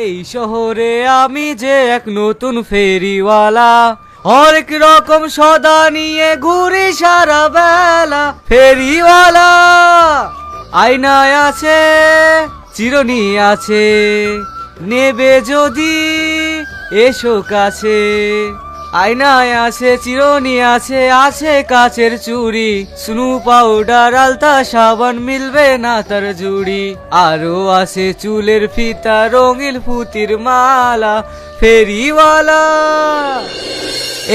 এই শহরে আমি যে এক নতুন ফেরিওয়ালা, হরেক রকম সদা নিয়ে ঘুরি সারা বেলা। ফেরিওয়ালা আয়নায় আছে, চিরুনি আছে, নেবে যদি এসো কাছে। আয়নায় আছে, চিরুনি আছে, আছে কাচের চুড়ি, স্নু পাউডার আলতা সাবান মিলবে না তার জুড়ি। আরো আছে চুলের ফিতা, রঙিন পুতির মালা। ফেরিওয়ালা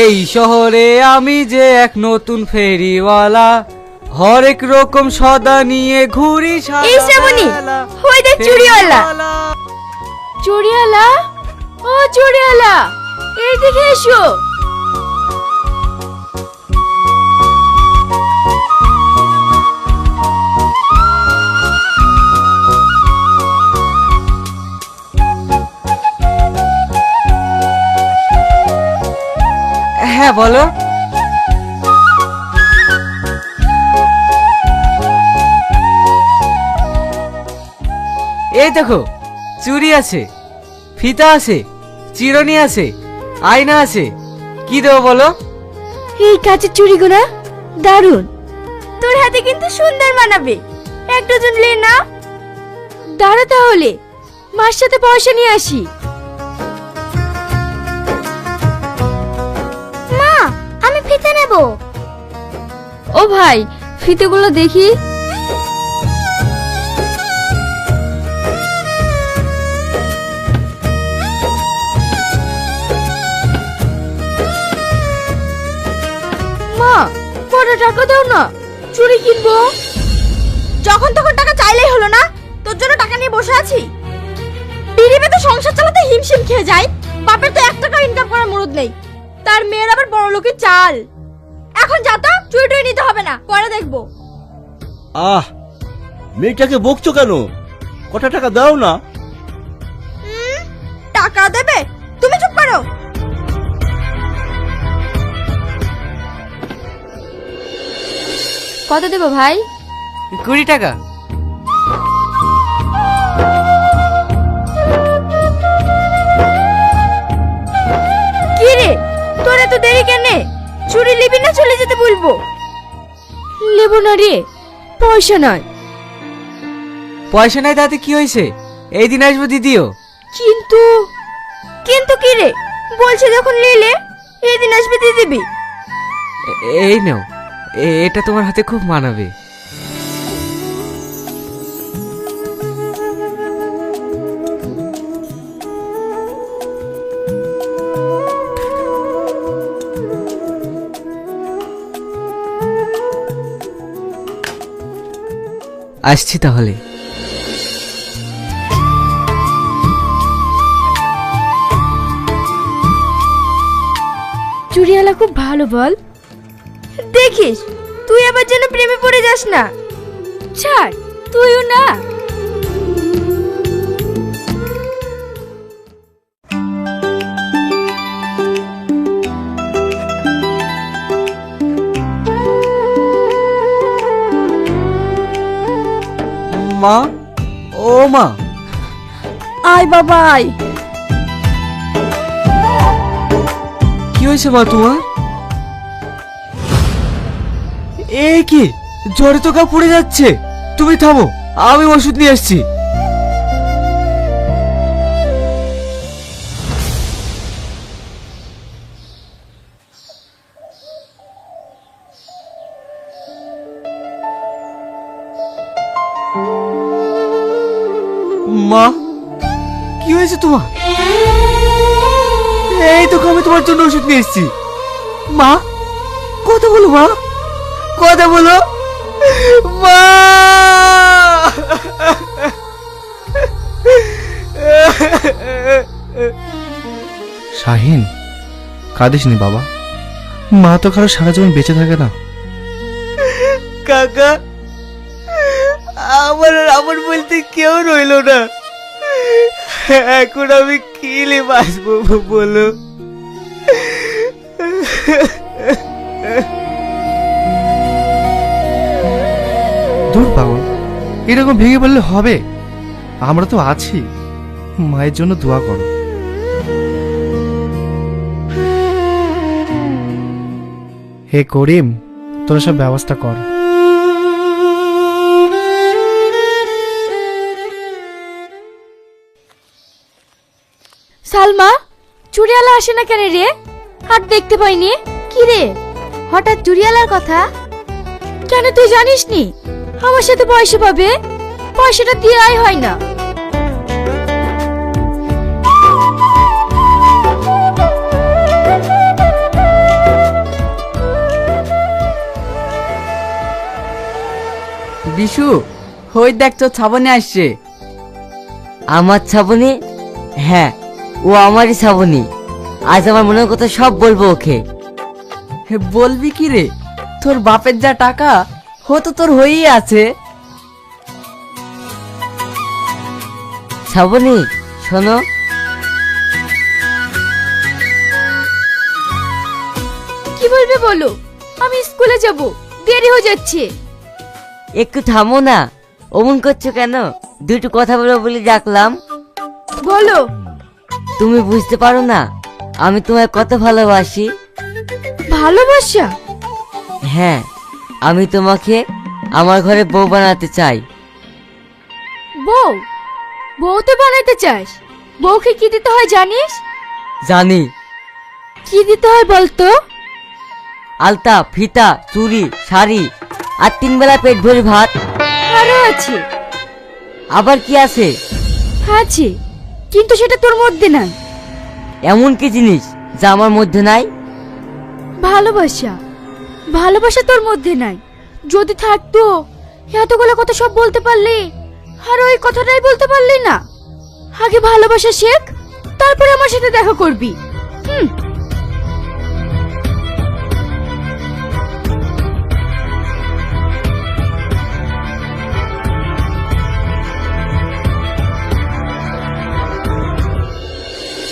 এই শহরে আমি যে এক নতুন ফেরিওয়ালা, হরেক রকম সদা নিয়ে ঘুরি সারা এই শ্রাবণী, বেলা। ওই দেখ চুড়িওয়ালা। চুড়িওয়ালা, ও চুড়িওয়ালা, এই দিকে এসো। হ্যাঁ বলো। এই দেখো, চুড়ি আছে, ফিতা আছে, চিরুনি আছে, আয়না আছে। কি দেবো বলো? এই কাচের চুড়িগুলো দারুন, তোর হাতে কিন্তু সুন্দর মানাবে। এক ডজন লে না। দাঁড়া তাহলে, মার সাথে পয়সা নিয়ে আসি। মা, আমি ফিতে নেব। ও ভাই, ফিতেগুলো দেখি। মা, কত টাকা দাও না, চুড়ি কিনবো। যখন তখন টাকা চাইলেই হলো না, তোর জন্য টাকা নিয়ে বসে আছি। বিড়িবে তো সংসার চালাতে হিমশিম খেয়ে যায়। বাপের তো 1 টাকা ইনকাম করার মুরদ নেই, তার মেয়ের আবার বড় লোকের চাল। এখন যা তো, চুড়ি টুড়ি নিতে হবে না, পরে দেখবো। আহ, মেয়েটাকে বকছো কেন? কটা টাকা দাও না। টাকা দেবে? তুমি চুপ করো। কত দেবো ভাই? 20 টাকা। কি রে, তোর এত দেরি কেন? চুরি নিবি না চলে যেতে বলবো? নেবো না রে, পয়সা নয়। পয়সা নাই তাতে কি হয়েছে? এই দিন আসবো দিদিও। কিন্তু কিন্তু কি রে, বলছে যখন নিলে এই দিন আসবে দিয়ে দিবি। এই নাও, এটা তোমার হাতে খুব মানাবে। আসছি তাহলে। চুরিওয়ালা খুব ভালো, বল। দেখিস তুই আবার যেন প্রেমে পড়ে যাস না। ছাড়, তুইও না। মা, ও মা। আয় বাবা আয়। কি হয়েছে মা তোমার? এ কি, জ্বরে তো গা পুড়ে যাচ্ছে। তুমি থামো, আমি ওষুধ নিয়ে আসছি। মা, কি হয়েছে তোমার? এই তো আমি তোমার জন্য ওষুধ নিয়ে এসেছি। মা, কথা বলো মা, কথা বলো মা। শাহিন, কাঁদিস নি বাবা, মা তো কারো সারা জীবন বেঁচে থাকে না। কাকা, আমার আর আমার বলতে কেউ রইলো না। এখন আমি কি লে বাঁচবো বলো? দূর পাগল, এরকম ভেঙে বললে হবে? আমরা তো আছি, মায়ের জন্য দোয়া করো। হে করিম, তোরা সব ব্যবস্থা কর। সালমা, চুড়িয়ালা আসে না কেন রে? হাত দেখতে পাইনি। কি রে, হঠাৎ চুড়িয়ালার কথা? কেন তুই জানিস নি আমার সাথে পয়সা পাবে? পয়সাটা দিয়ে আয় হয় না। বিশু, হই দেখ তোর ছাবনে আসছে। আমার ছাবনি? হ্যাঁ, ও আমারই ছাবনি। আজ আমার মনের কথা সব বলবো ওকে। হে, বলবি কি রে? তোর বাপের যা টাকা হতো তোর হয়েই আছে। ছাবনি শোনো, কি বলবে বলো, আমি স্কুলে যাব, দেরি হয়ে যাচ্ছে। একটু থামো না, অমন করছো কেন? দুটো কথা বলবো বলে ডাকলাম। বলো। তুমি বুঝতে পারো না আমি তোমায় কত ভালোবাসি? ভালোবাসা? হ্যাঁ, আমি তোমাকে আমার ঘরে বউ বানাতে চাই। বউ? বউ তো বানাইতে চাস? বউকে কি দিতে হয় জানিস? জানি। কি দিতে হয় বলতো? আলতা, ফিতা, চুড়ি, শাড়ি আর 3 বেলা পেট ভরে ভাত। আরো আছে। আবার কি আছে? আছে, কিন্তু সেটা তোর মধ্যে নাই। এমন কি জিনিস যা আমার মধ্যে নাই? ভালোবাসা। ভালোবাসা তোর মধ্যে নাই। যদি থাকতো এতগুলো কথা সব বলতে পারলি, আর ওই কথাটাই বলতে পারলি না। আগে ভালোবাসা শেখ, তারপরে আমার সাথে দেখা করবি।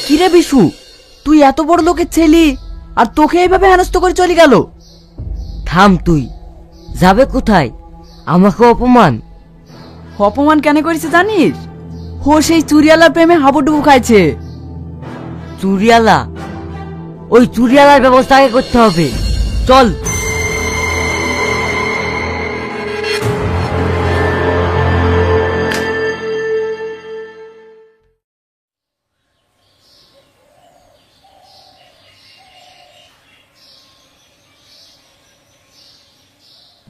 কিরে বিশু, তুই এত বড় লোকের ছেলি আর তোকে এইভাবে হেনস্থ করে চলে গেল? থাম তুই, যাবে কোথায়? আমাকে অপমান। অপমান কেন করেছে জানিস? ও সেই চুরিয়ালার প্রেমে হাবুডুবু খাইছে। চুরিয়ালা? ওই চুরিয়ালার ব্যবস্থা আগে করতে হবে। চল।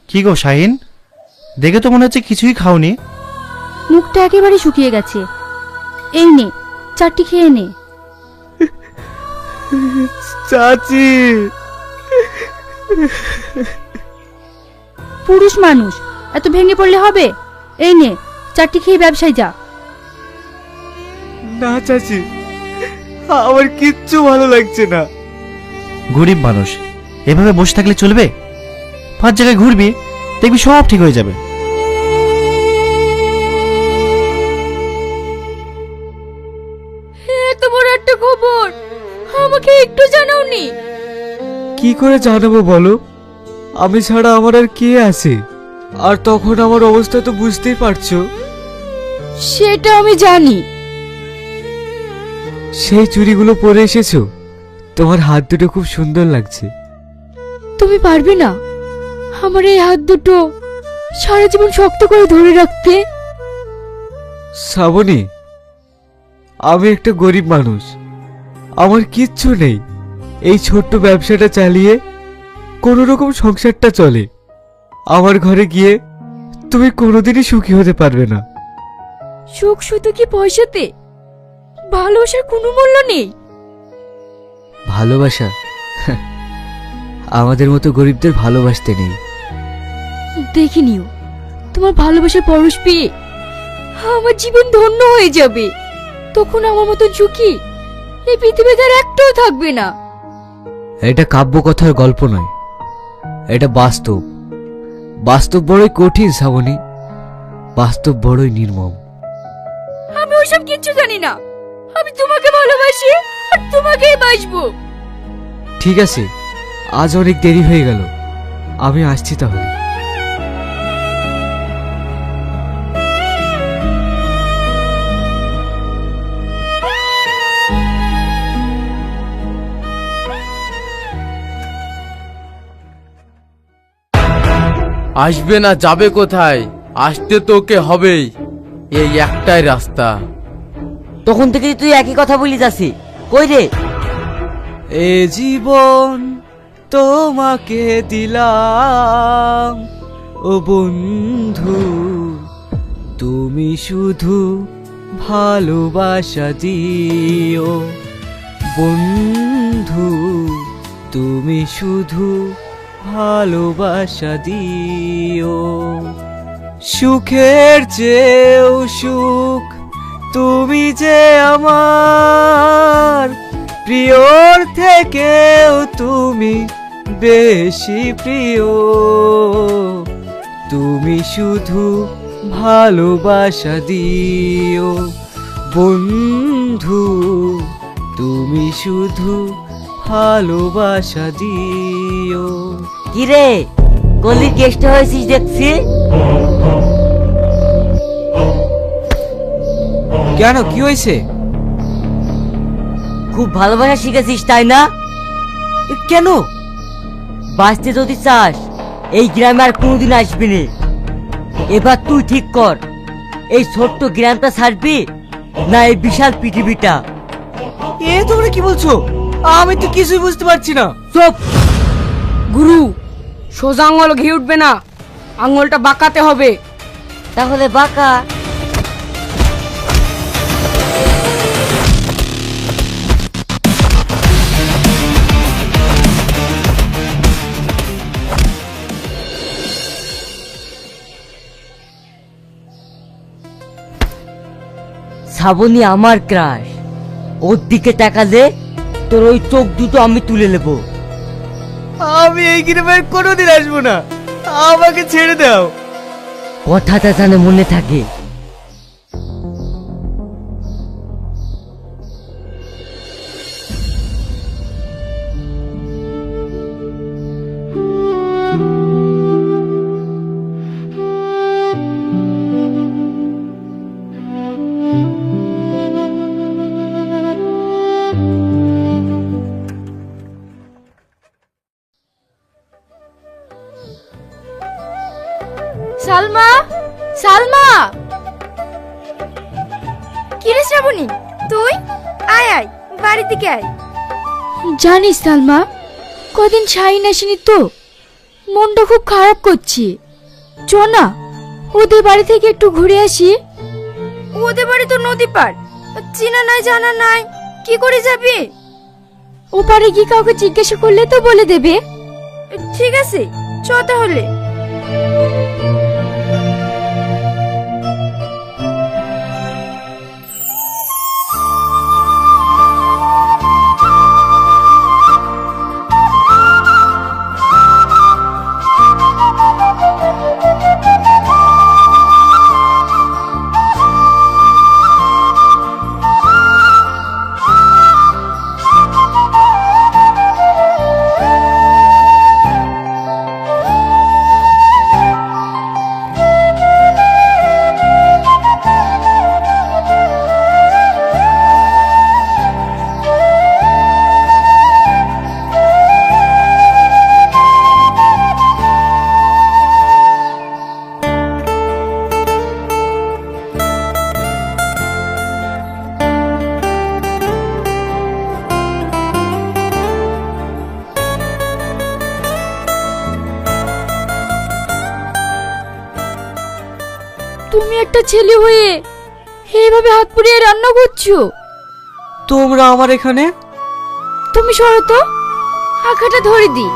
কি গো শাহিন, দেখে তো মনে হচ্ছে কিছুই খাওনি। মুখটা একেবারে শুকিয়ে গেছে। এই নে, চারটি খেয়ে নে। চাচি, পুরুষ মানুষ এত ভেঙে পড়লে হবে? এই নে, চারটি খেয়ে ব্যবসায় যা। না চাচি, আমার কিচ্ছু ভালো লাগছে না। গরিব মানুষ, এভাবে বসে থাকলে চলবে? 5 জায়গায় ঘুরবি, দেখবি সব ঠিক হয়ে যাবে। এত বড় একটা খবর আমাকে একটু জানাওনি। কি করে জানাবো বলো? আমি ছাড়া আমার আর কে আছে? আর তখন আমার অবস্থা তো বুঝতেই পারছো। সেটা আমি জানি। সেই চুড়িগুলো পরে এসেছো, তোমার হাত দুটো খুব সুন্দর লাগছে। তুমি পারবে না আমার এই হাত দুটো সারা জীবন শক্ত করে ধরে রাখতে? শ্রাবণী, আমি একটা গরিব মানুষ, আমার কিচ্ছু নেই। এই ছোট্ট ব্যবসাটা চালিয়ে কোনো রকম সংসারটা চলে। আমার ঘরে গিয়ে তুমি কোনোদিনই সুখী হতে পারবে না। সুখ শুধু কি পয়সাতে? ভালোবাসার কোনো মূল্য নেই? ভালোবাসা? আমাদের মতো গরিবদের ভালোবাসতে নেই। দেখে নিও, তোমার ভালোবাসার পরশ পেয়ে আমার জীবন ধন্য হয়ে যাবে। তখন আমার মতো ঝুঁকি এই পৃথিবীতে আর একটাও থাকবে না। এটা কাব্যকথার গল্প নয়, এটা বাস্তব। বাস্তব বড়ই কঠিন শ্রাবণী, বাস্তব বড়ই নির্মম। আমি ওসব কিচ্ছু জানি না। আমি তোমাকে ভালোবাসি আর তোমাকেই বাসবো। ঠিক আছে, আজ অনেক দেরি হয়ে গেল, আমি আসছি তাহলে। আসবে না যাবে কোথায়? আসতে তোকে হবেই, এই একটাই রাস্তা। তখন থেকে তুই একই কথা বলি যাচ্ছি, কই রে? এ জীবন তোমাকে দিলাম ও বন্ধু, তুমি শুধু ভালোবাসা দিও বন্ধু, তুমি শুধু ভালোবাসা দিও। সুখের চেয়েও সুখ তুমি যে আমার, প্রিয়র থেকেও তুমি বেশি প্রিয়, তুমি শুধু ভালোবাসা দিও বন্ধু, তুমি শুধু ভালোবাসা দিও। কি রে, গলির গেস্ট হয়েছিস দেখছি? কেন, কি হয়েছে? খুব ভালোবাসা শিখেছিস তাই না? কেন? বাঁচতে যদি চাস এই গ্রামে আর কোনোদিন আসবি না। এবার তুই ঠিক কর, এই ছোট্ট গ্রামটা ছাড়বি না এই বিশাল পৃথিবীটা? এ তোমরা কি বলছো? আমি তো কিছুই বুঝতে পারছি না। চুপ! গুরু, সোজা আঙুল ঘি উঠবে না, আঙুলটা বাঁকাতে হবে। তাহলে বাঁকা। শ্রাবণী আমার ক্রাশ, ওর দিকে তাকালে তোর ওই চোখ দুটো আমি তুলে নেব। আমি এই গ্রামে কোনোদিন আসবো না, আমাকে ছেড়ে দাও। কথাটা যেন মনে থাকে। সালমা, সালমা! কিরে শ্রাবণী, তুই আয় আয়, বাড়ির দিকে আয়। জানিস সালমা, কদিন শাহিন আসেনি তো, মনটা খুব খারাপ করছে। চ না, ওদের বাড়ি থেকে একটু ঘুরে আসি। ওদের বাড়ি তো নদী পার, চেনা নাই জানা নাই, কি করে যাবি? ও পারে গিয়ে কাউকে জিজ্ঞাসা করলে তো বলে দেবে। ঠিক আছে, চ তাহলে। তুমি একটা ছেলে হয়ে এইভাবে হাত পুড়িয়ে রান্না করছো? তোমরা আমার এখানে? তুমি সরো তো, আঁকাটা ধরে দি।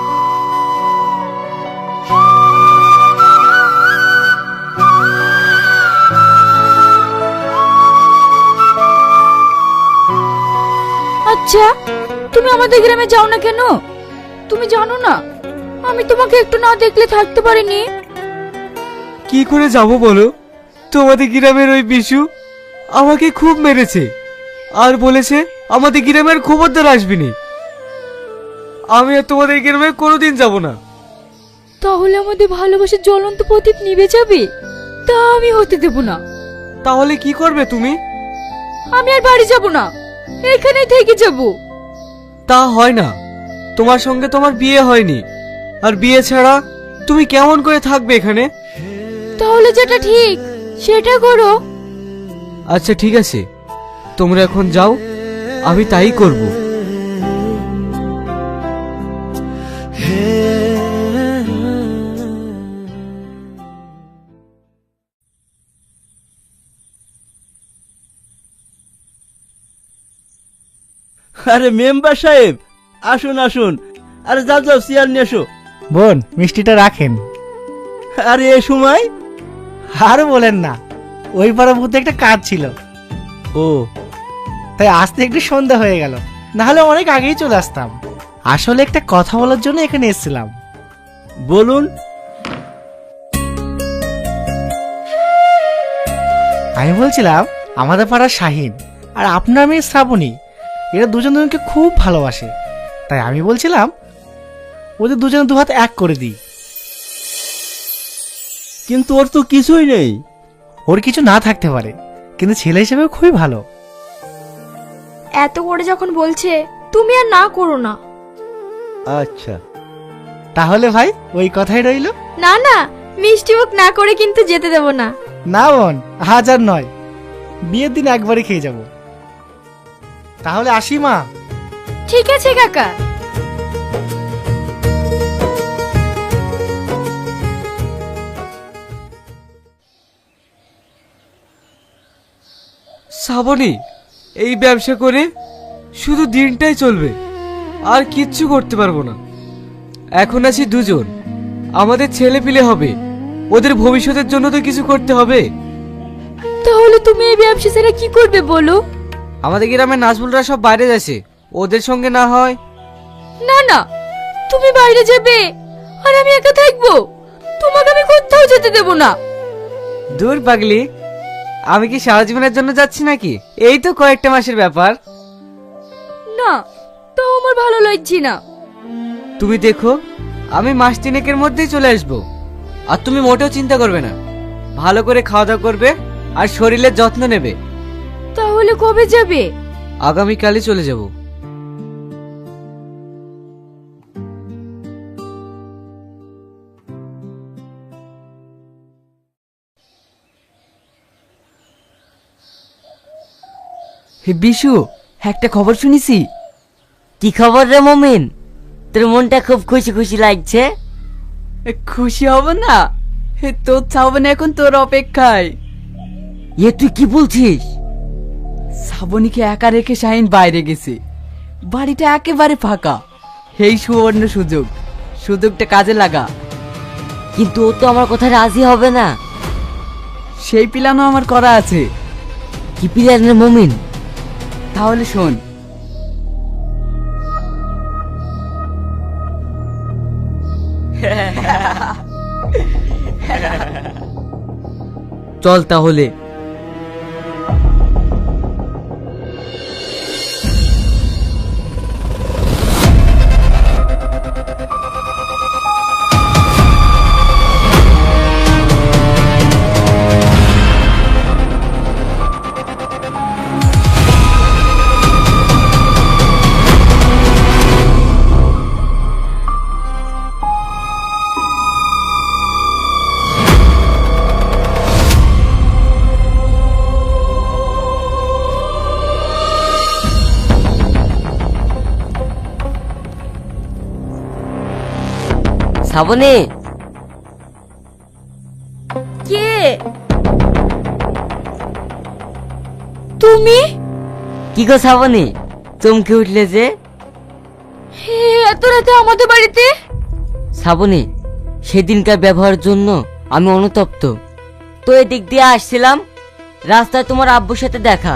আচ্ছা, তুমি আমাদের গ্রামে যাও না কেন? তুমি জানো না আমি তোমাকে একটু না দেখলে থাকতে পারিনি। কি করে যাব বলো? তোমাদের গ্রামের ওই বিশু আমাকে খুব মেরেছে আর বলেছে আমাদের গ্রামের খবরদার আসবি নি। আমি আর তোমাদের গ্রামে কোনোদিন যাব না। তাহলে আমাদের ভালোবাসার জ্বলন্ত প্রদীপ নিভে যাবে, তা আমি হতে দেব না। তাহলে কি করবে তুমি? আমি আর বাড়ি যাব না, এখানেই থেকে যাব। তা হয় না, তোমার সঙ্গে তোমার বিয়ে হয়নি, আর বিয়ে ছাড়া তুমি কেমন করে থাকবে এখানে? তাহলে যেটা ঠিক সেটা করো। আচ্ছা ঠিক আছে, তোমরা এখন যাও, আমি তাই করব। আরে মেম্বার সাহেব, আসুন আসুন। আরে যাও যাও, চেয়ার নিয়ে এসো। বোন, মিষ্টিটা রাখেন। আরে এ সময়? আর বলেন না, ওই পাড়ার মধ্যে একটা কাজ ছিল, ও, তাই আসতে একটু সন্ধ্যা হয়ে গেল, না হলে অনেক আগেই চলে আসতাম। আসলে একটা কথা বলার জন্য এখানে এসেছিলাম। বলুন। আমি বলছিলাম, আমাদের পাড়ার শাহিন আর আপনার মেয়ে শ্রাবণী, এরা দুজন দুজনকে খুব ভালোবাসে, তাই আমি বলছিলাম ওদের দুজনে দুহাত এক করে দিই। কিন্তু ওর তো কিছুই নেই। ওর কিছু না থাকতে পারে, কিন্তু ছেলে হিসেবে খুবই ভালো। এত করে যখন বলছে তুমি আর না করো না। আচ্ছা, তাহলে ভাই ওই কথাই রইল। না না, মিষ্টি মুখ না করে কিন্তু যেতে দেব না। না বোন, হাজার নয়, বিয়ের দিন একবারই খেয়ে যাব। তাহলে আসি মা। ঠিক আছে কাকা। শ্রাবণী, এই ব্যবসা করে শুধু দিনটাই চলবে, আর কিচ্ছু করতে পারবো না। এখন আছি দুজন, আমাদের ছেলে পিলে হবে, ওদের ভবিষ্যতের জন্য তো কিছু করতে হবে। তাহলে তুমি এই ব্যবসা ছেড়ে কি করবে বলো? আমাদের গ্রামের নাজবুলরা সব বাইরে যাচ্ছে, ওদের সঙ্গে না হয়। না না, তুমি বাইরে যাবে আর আমি একা থাকবো, তোমাকে আমি কোথাও যেতে দেব না। দূর পাগলি, আমি কি সারা জীবনের জন্য যাচ্ছি নাকি? এই তো কয়েকটা মাসের ব্যাপার। না, তো আমার ভালো লাগছে না। তুমি দেখো, আমি মাস তিনেকের মধ্যেই চলে আসবো, আর তুমি মোটেও চিন্তা করবে না, ভালো করে খাওয়া দাওয়া করবে আর শরীরের যত্ন নেবে। তাহলে কবে যাবে? আগামীকালই চলে যাব। হে বিশু, একটা খবর শুনেছি। কি খবর রে মমিন? তোর মনটা খুব খুশি খুশি লাগছে। খুশি হব না? তোর শ্রাবণ এখন তোর অপেক্ষায়। এ তুই কি বলছিস? শ্রাবণীকে একা রেখে শাহিন বাইরে গেছে, বাড়িটা একেবারে ফাঁকা। এই সুবর্ণ সুযোগ, সুযোগটা কাজে লাগা। কিন্তু ও তো আমার কথা রাজি হবে না। সেই প্ল্যানও আমার করা আছে। কি প্ল্যান রে মমিন? তাহলে শোন। চল তাহলে। শ্রাবণী, কে? তুমি? কি গো শ্রাবণী, চমকে উঠলে যে? এত রাতে আমাদের বাড়িতে? শ্রাবণী, সেদিনকার ব্যবহারের জন্য আমি অনুতপ্ত। তো এদিক দিয়ে আসছিলাম, রাস্তায় তোমার আব্বুর সাথে দেখা।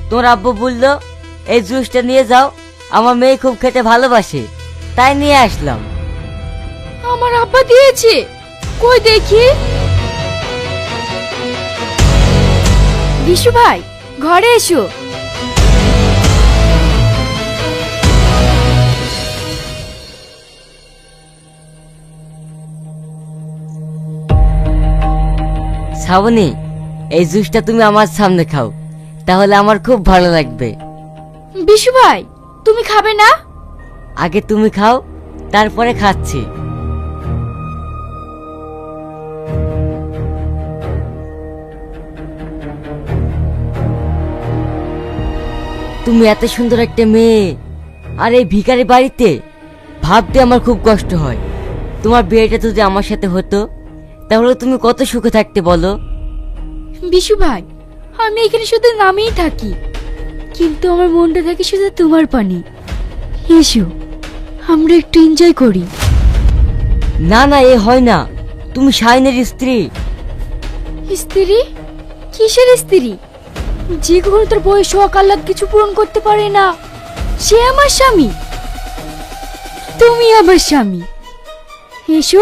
তোমার আব্বু বলল এই জুসটা নিয়ে যাও, আমার মেয়ে খুব খেতে ভালোবাসে, তাই নিয়ে আসলাম। আমার আব্বা দিয়েছে? কই দেখি। বিশু ভাই, ঘরে এসো। শ্রাবণী, এই জুসটা তুমি আমার সামনে খাও, তাহলে আমার খুব ভালো লাগবে। বিশু ভাই, তুমি খাবে না? আগে তুমি খাও, তারপরে খাচ্ছি। তুমি এত সুন্দর একটা মেয়ে আর এই ভিখারি বাড়িতে, ভাবতে আমার খুব কষ্ট হয়। তোমার বিয়েটা যদি আমার সাথে হতো তাহলে তুমি কত সুখে থাকতে বলো। বিশু ভাই, আমি এখানে শুধু নামেই থাকি, কিন্তু আমার মনটা থাকে শুধু তোমার পানি। এসো আমরা একটু এনজয় করি। না না, এ হয় না, তুমি শাইনের স্ত্রী। স্ত্রী? কিসের স্ত্রী? যে কখনো তার বয়স হওয়া আল্লাহ কিছু পূরণ করতে পারে না, সে আমার স্বামী। তুমি আমার স্বামী। এসো,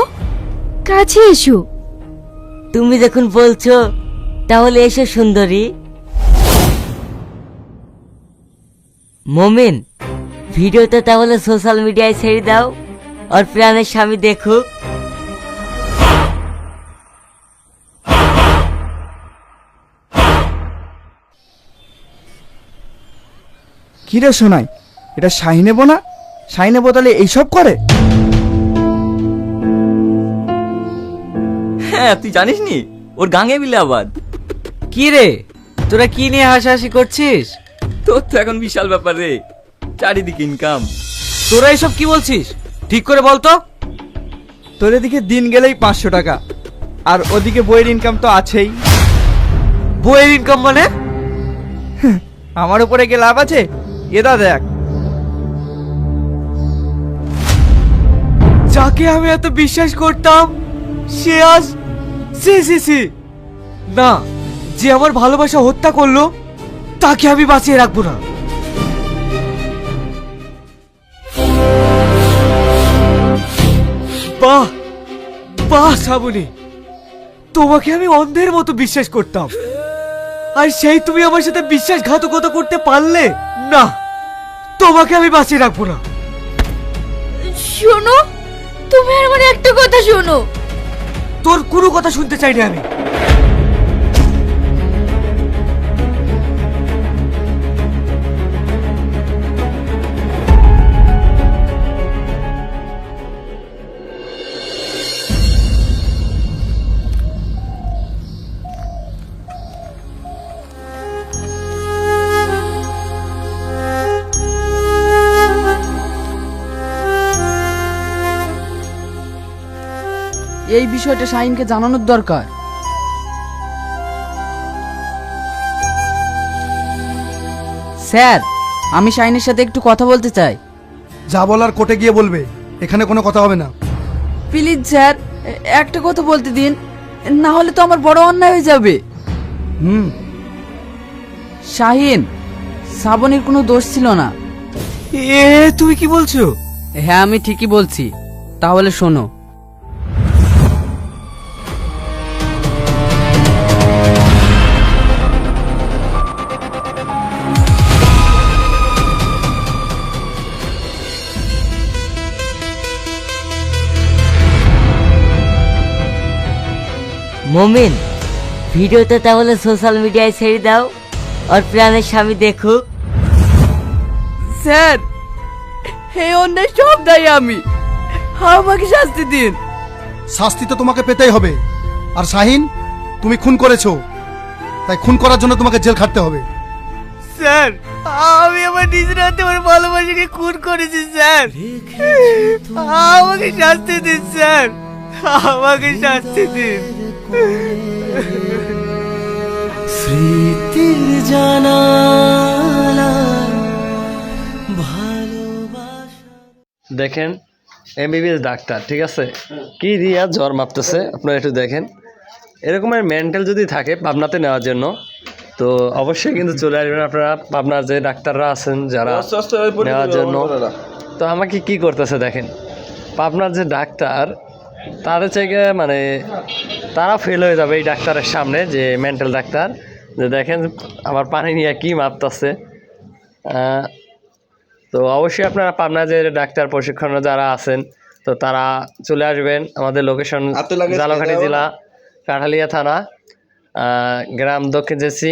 কাছে এসো। তুমি যখন বলছো তাহলে এসো সুন্দরী। মোমেন, ভিডিওটা তাহলে সোশ্যাল মিডিয়ায় ছেড়ে দাও, আর প্রাণের স্বামী দেখুক। কি রে শোনাই, এটা শাহিনে বোনা? শাহিনে বোতালে এইসব করে? হ্যাঁ, তুই জানিস নি ওর গাঙে বিলে আবাদ। কি রে, তোরা কি নিয়ে হাসাহাসি করছিস? তোর তো এখন বিশাল ব্যাপার রে, চারিদিকে ইনকাম। তোরা এসব কি বলছিস? ঠিক করে বল তো। তোর এদিকে দিন গেলেই 500 টাকা, আর ওদিকে বইয়ের ইনকাম তো আছেই। বইয়ের ইনকাম মানে? আমার উপরে কি লাভ আছে? এটা দেখ। যাকে আমি এত বিশ্বাস করতাম সে আজ সি না, যে আমার ভালোবাসা হত্যা করলো তাকে আমি বাঁচিয়ে রাখবো না। বাহ বাহ শ্রাবণী, তোমাকে আমি অন্ধের মতো বিশ্বাস করতাম, আর সেই তুমি আমার সাথে বিশ্বাসঘাতকতা করতে পারলে না। তোমাকে আমি বাঁচিয়ে রাখবো না। শোনো, তুমি আর আমার একটা কথা শোনো। তোর কোনো কথা শুনতে চাই না আমি। এই বিষয়টা শাহিনকে জানানোর দরকার। স্যার, আমি শাহিনের সাথে একটু কথা বলতে চাই। যা বলার কোর্টে গিয়ে বলবে, এখানে কোনো কথা হবে না। প্লিজ স্যার, একটা কথা বলতে দিন, না হলে তো আমার বড় অন্যায় হয়ে যাবে। শাহিন, শ্রাবণীর কোনো দোষ ছিল না। তুমি কি বলছো? হ্যাঁ, আমি ঠিকই বলছি। তাহলে শোনো। মোমেন, ভিডিওটা তাহলে সোশ্যাল মিডিয়ায় ছেড়ে দাও, আর প্রাণের স্বামী দেখুক। স্যার, এই অন্যায় সব দায়ী আমি, আমাকে শাস্তি দিন। শাস্তি তো তোমাকে পেতেই হবে। আর শাহিন, তুমি খুন করেছো, তাই খুন করার জন্য তোমাকে জেল খাটতে হবে। স্যার, আমি আমার নিজের হাতে আমার ভালোবাসাকে খুন করেছি স্যার। আমাকে শাস্তি দিন স্যার, আমাকে শাস্তি দিন। স্মৃতির জানালা দেখেন, এমবিবিএস ডাক্তার, ঠিক আছে, কি দিয়া জ্বর মাপতেছে আপনারা একটু দেখেন। এরকমের মেন্টাল যদি থাকে পাবনাতে নেওয়ার জন্য, তো অবশ্যই কিন্তু চলে আসবেন আপনারা। পাবনার যে ডাক্তাররা আছেন যারা নেওয়ার জন্য, তো আমাকে কি করতেছে দেখেন। পাবনার যে ডাক্তার, তাদের থেকে মানে তারা ফেল হয়ে যাবে এই ডাক্তারের সামনে, যে মেন্টাল ডাক্তার। যে দেখেন আমার পানি নিয়ে কি মাপতেছে। তো অবশ্যই আপনারা পাবনা যে ডাক্তার প্রশিক্ষণ যারা আছেন, তো তারা চলে আসবেন আমাদের লোকেশন ঝালকাঠি জেলা, কাঠালিয়া থানা, গ্রাম দক্ষিণ জেসি।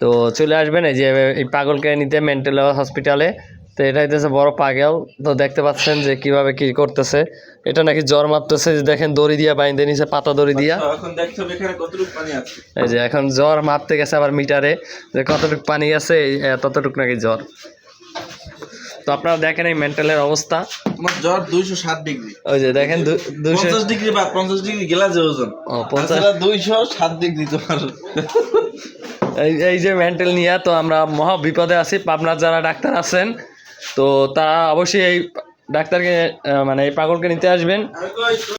তো চলে আসবেন এই যে এই পাগলকে নিতে মেন্টাল হসপিটালে। তো তো এটা হইতেছে বড় পাগল। তো দেখতে পাচ্ছেন যে কিভাবে কি করতেছে। এটা নাকি জ্বর মাপতেছে, যে দেখেন দড়ি দিয়া বাইন্ধে নিছে, পাতা দড়ি দিয়া। এখন দেখতে হবে এখানে কতটুকু পানি আছে। এই যে এখন জ্বর মাপতে গেছে আবার মিটারে, যে কতটুকু পানি আছে, ততটুকু নাকি জ্বর। তো আপনারা দেখেন এই মেন্টালের অবস্থা। তোমার জ্বর 207 ডিগ্রি। ওই যে দেখেন 50 ডিগ্রি বা 50 ডিগ্রি গ্লাসে ওজন। ও 50 207 ডিগ্রি তোমার। এই যে মেন্টাল নিয়ে তো আমরা মহা বিপদে আছি। পাবনার যারা ডাক্তার আছেন তো তারা অবশ্যই এই ডাক্তারকে মানে এই পাগলকে নিতে আসবেন।